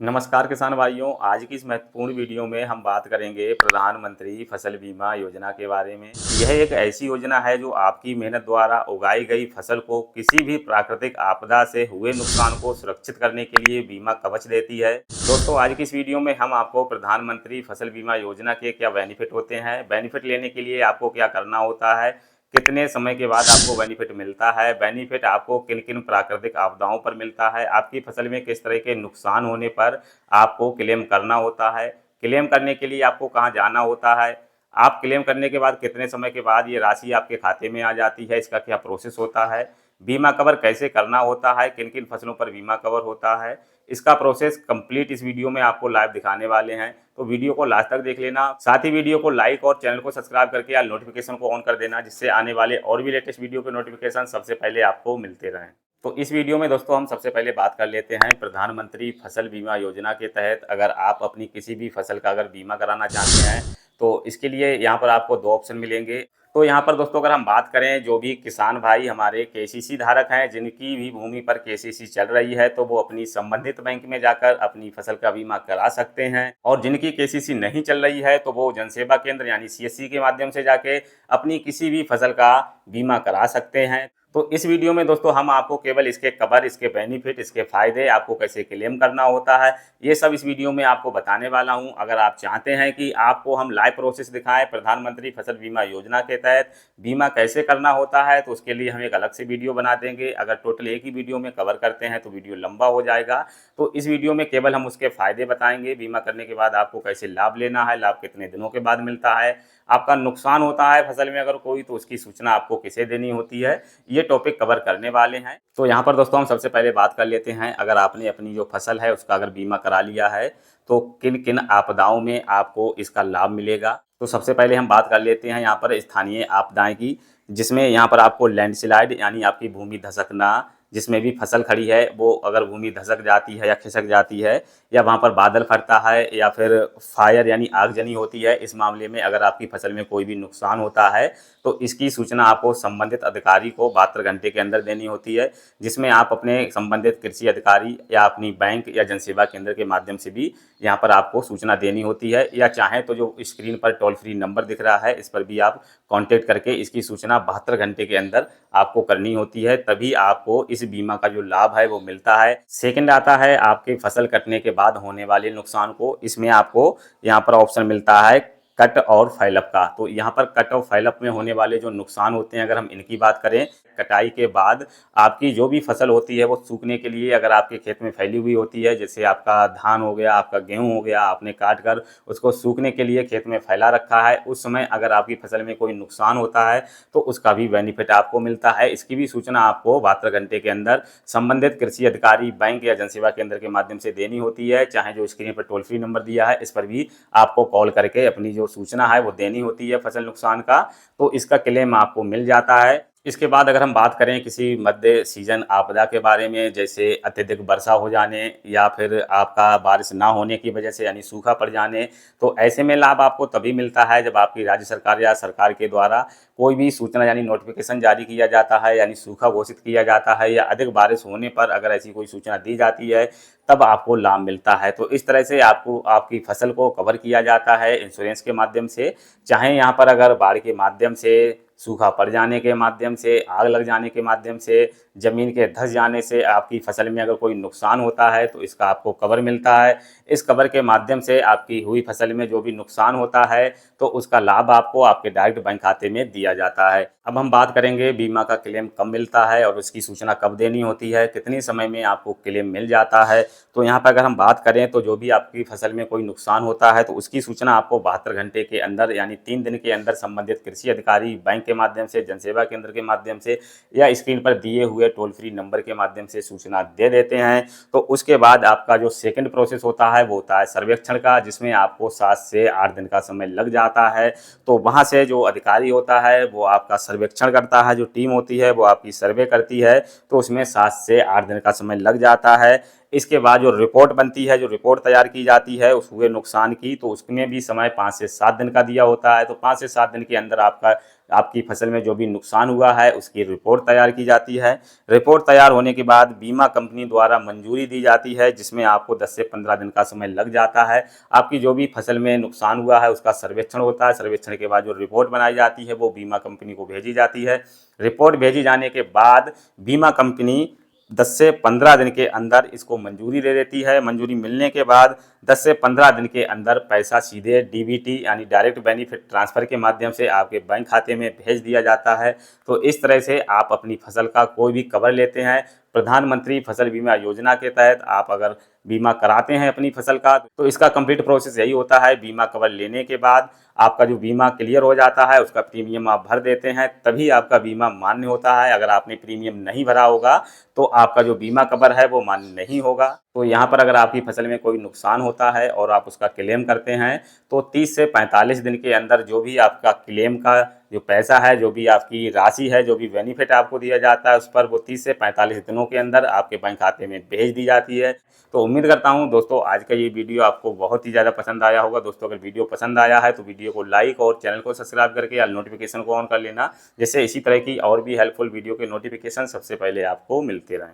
नमस्कार किसान भाइयों। आज की इस महत्वपूर्ण वीडियो में हम बात करेंगे प्रधानमंत्री फसल बीमा योजना के बारे में। यह एक ऐसी योजना है जो आपकी मेहनत द्वारा उगाई गई फसल को किसी भी प्राकृतिक आपदा से हुए नुकसान को सुरक्षित करने के लिए बीमा कवच देती है। दोस्तों, आज की इस वीडियो में हम आपको प्रधानमंत्री फसल बीमा योजना के क्या बेनिफिट होते हैं, बेनिफिट लेने के लिए आपको क्या करना होता है, कितने समय के बाद आपको बेनिफिट मिलता है, बेनिफिट आपको किन किन प्राकृतिक आपदाओं पर मिलता है, आपकी फसल में किस तरह के नुकसान होने पर आपको क्लेम करना होता है, क्लेम करने के लिए आपको कहाँ जाना होता है, आप क्लेम करने के बाद कितने समय के बाद ये राशि आपके खाते में आ जाती है, इसका क्या प्रोसेस होता है, बीमा कवर कैसे करना होता है, किन किन फसलों पर बीमा कवर होता है, इसका प्रोसेस कंप्लीट इस वीडियो में आपको लाइव दिखाने वाले हैं। तो वीडियो को लास्ट तक देख लेना, साथ ही वीडियो को लाइक और चैनल को सब्सक्राइब करके या नोटिफिकेशन को ऑन कर देना, जिससे आने वाले और भी लेटेस्ट वीडियो के नोटिफिकेशन सबसे पहले आपको मिलते रहें। तो इस वीडियो में दोस्तों हम सबसे पहले बात कर लेते हैं प्रधानमंत्री फसल बीमा योजना के तहत अगर आप अपनी किसी भी फसल का अगर बीमा कराना चाहते हैं तो इसके लिए यहाँ पर आपको दो ऑप्शन मिलेंगे। तो यहाँ पर दोस्तों अगर हम बात करें, जो भी किसान भाई हमारे केसीसी धारक हैं, जिनकी भी भूमि पर केसीसी चल रही है, तो वो अपनी संबंधित बैंक में जाकर अपनी फसल का बीमा करा सकते हैं। और जिनकी केसीसी नहीं चल रही है तो वो जनसेवा केंद्र यानी सीएससी के माध्यम से जाके अपनी किसी भी फसल का बीमा करा सकते हैं। तो इस वीडियो में दोस्तों हम आपको केवल इसके कवर, इसके बेनिफिट, इसके फायदे, आपको कैसे क्लेम करना होता है, ये सब इस वीडियो में आपको बताने वाला हूं। अगर आप चाहते हैं कि आपको हम लाइव प्रोसेस दिखाएं प्रधानमंत्री फसल बीमा योजना के तहत बीमा कैसे करना होता है, तो उसके लिए हम एक अलग से वीडियो बना देंगे। अगर टोटल एक ही वीडियो में कवर करते हैं तो वीडियो लंबा हो जाएगा। तो इस वीडियो में केवल हम उसके फायदे बताएंगे, बीमा करने के बाद आपको कैसे लाभ लेना है, लाभ कितने दिनों के बाद मिलता है, आपका नुकसान होता है फसल में अगर कोई तो उसकी सूचना आपको किसे देनी होती है, ये टॉपिक कवर करने वाले हैं। तो यहाँ पर दोस्तों हम सबसे पहले बात कर लेते हैं, अगर आपने अपनी जो फसल है उसका अगर बीमा करा लिया है तो किन किन आपदाओं में आपको इसका लाभ मिलेगा। तो सबसे पहले हम बात कर लेते हैं यहाँ पर स्थानीय आपदाएं की, जिसमें यहाँ पर आपको लैंडस्लाइड यानी आपकी भूमि धसकना, जिसमें भी फसल खड़ी है वो अगर भूमि धसक जाती है या खिसक जाती है, या वहाँ पर बादल फटता है, या फिर फायर यानी आगजनी होती है, इस मामले में अगर आपकी फसल में कोई भी नुकसान होता है तो इसकी सूचना आपको संबंधित अधिकारी को 72 घंटे के अंदर देनी होती है, जिसमें आप अपने संबंधित कृषि अधिकारी या अपनी बैंक या जनसेवा केंद्र के माध्यम से भी यहाँ पर आपको सूचना देनी होती है, या चाहें तो जो स्क्रीन पर टोल फ्री नंबर दिख रहा है इस पर भी आप कांटेक्ट करके इसकी सूचना 72 घंटे के अंदर आपको करनी होती है, तभी आपको इस बीमा का जो लाभ है वो मिलता है। सेकंड आता है आपके फसल कटने के बाद होने वाले नुकसान को, इसमें आपको यहाँ पर ऑप्शन मिलता है कट और फाइलअप का। तो यहाँ पर कट और फाइलअप में होने वाले जो नुकसान होते हैं, अगर हम इनकी बात करें, कटाई के बाद आपकी जो भी फसल होती है वो सूखने के लिए अगर आपके खेत में फैली हुई होती है, जैसे आपका धान हो गया, आपका गेहूं हो गया, आपने काट कर उसको सूखने के लिए खेत में फैला रखा है, उस समय अगर आपकी फसल में कोई नुकसान होता है तो उसका भी बेनिफिट आपको मिलता है। इसकी भी सूचना आपको 72 घंटे के अंदर संबंधित कृषि अधिकारी, बैंक या जनसेवा केंद्र के माध्यम से देनी होती है, चाहे जो स्क्रीन पर टोल फ्री नंबर दिया है इस पर भी आपको कॉल करके अपनी जो सूचना है वो देनी होती है फसल नुकसान का, तो इसका क्लेम आपको मिल जाता है। इसके बाद अगर हम बात करें किसी मध्य सीजन आपदा के बारे में, जैसे अत्यधिक वर्षा हो जाने या फिर आपका बारिश ना होने की वजह से यानी सूखा पड़ जाने, तो ऐसे में लाभ आपको तभी मिलता है जब आपकी राज्य सरकार या सरकार के द्वारा कोई भी सूचना यानी नोटिफिकेशन जारी किया जाता है, यानी सूखा घोषित किया जाता है, या अधिक बारिश होने पर अगर ऐसी कोई सूचना दी जाती है तब आपको लाभ मिलता है। तो इस तरह से आपको आपकी फसल को कवर किया जाता है इंश्योरेंस के माध्यम से, चाहे यहाँ पर अगर बाढ़ के माध्यम से, सूखा पड़ जाने के माध्यम से, आग लग जाने के माध्यम से, ज़मीन के धंस जाने से आपकी फसल में अगर कोई नुकसान होता है तो इसका आपको कवर मिलता है। इस कवर के माध्यम से आपकी हुई फसल में जो भी नुकसान होता है तो उसका लाभ आपको आपके डायरेक्ट बैंक खाते में दिया जाता है। अब हम बात करेंगे बीमा का क्लेम कब मिलता है और उसकी सूचना कब देनी होती है, कितने समय में आपको क्लेम मिल जाता है। तो यहाँ पर अगर हम बात करें तो जो भी आपकी फसल में कोई नुकसान होता है तो उसकी सूचना आपको 72 घंटे के अंदर यानी 3 दिन के अंदर संबंधित कृषि अधिकारी, बैंक के माध्यम से, जनसेवा केंद्र के माध्यम से या स्क्रीन पर दिए हुए टोल फ्री नंबर के माध्यम से सूचना दे देते हैं। तो उसके बाद आपका जो सेकंड प्रोसेस होता है वो होता है सर्वेक्षण का, जिसमें आपको 7 से 8 दिन का समय लग जाता है। तो वहाँ से जो अधिकारी होता है वो आपका सर्वेक्षण करता है, जो टीम होती है वो आपकी सर्वे करती है, तो उसमें 7 से 8 दिन का समय लग जाता है। इसके बाद जो रिपोर्ट बनती है, जो रिपोर्ट तैयार की जाती है उस हुए नुकसान की, तो उसमें भी समय 5 से 7 दिन का दिया होता है। तो 5 से 7 दिन के अंदर आपका आपकी फसल में जो भी नुकसान हुआ है उसकी रिपोर्ट तैयार की जाती है। रिपोर्ट तैयार होने के बाद बीमा कंपनी द्वारा मंजूरी दी जाती है, जिसमें आपको 10 से 15 दिन का समय लग जाता है। आपकी जो भी फसल में नुकसान हुआ है उसका सर्वेक्षण होता है। सर्वेक्षण के बाद जो रिपोर्ट बनाई जाती है वो बीमा कंपनी को भेजी जाती है। रिपोर्ट भेजी जाने के बाद बीमा कंपनी 10 से 15 दिन के अंदर इसको मंजूरी दे देती है। मंजूरी मिलने के बाद 10 से 15 दिन के अंदर पैसा सीधे डीबीटी यानी डायरेक्ट बेनिफिट ट्रांसफ़र के माध्यम से आपके बैंक खाते में भेज दिया जाता है। तो इस तरह से आप अपनी फसल का कोई भी कवर लेते हैं। प्रधानमंत्री फसल बीमा योजना के तहत आप अगर बीमा कराते हैं अपनी फसल का, तो इसका कंप्लीट प्रोसेस यही होता है। बीमा कवर लेने के बाद आपका जो बीमा क्लियर हो जाता है, उसका प्रीमियम आप भर देते हैं, तभी आपका बीमा मान्य होता है। अगर आपने प्रीमियम नहीं भरा होगा तो आपका जो बीमा कवर है वो मान्य नहीं होगा। तो यहाँ पर अगर आपकी फसल में कोई नुकसान होता है और आप उसका क्लेम करते हैं तो 30 से 45 दिन के अंदर जो भी आपका क्लेम का जो पैसा है, जो भी आपकी राशि है, जो भी बेनिफिट आपको दिया जाता है, उस पर वो 30 से 45 दिनों के अंदर आपके बैंक खाते में भेज दी जाती है। तो उम्मीद करता हूँ दोस्तों आज का ये वीडियो आपको बहुत ही ज़्यादा पसंद आया होगा। दोस्तों अगर वीडियो पसंद आया है तो वीडियो को लाइक और चैनल को सब्सक्राइब करके या नोटिफिकेशन को ऑन कर लेना, जिससे इसी तरह की और भी हेल्पफुल वीडियो के नोटिफिकेशन सबसे पहले आपको मिलते रहें।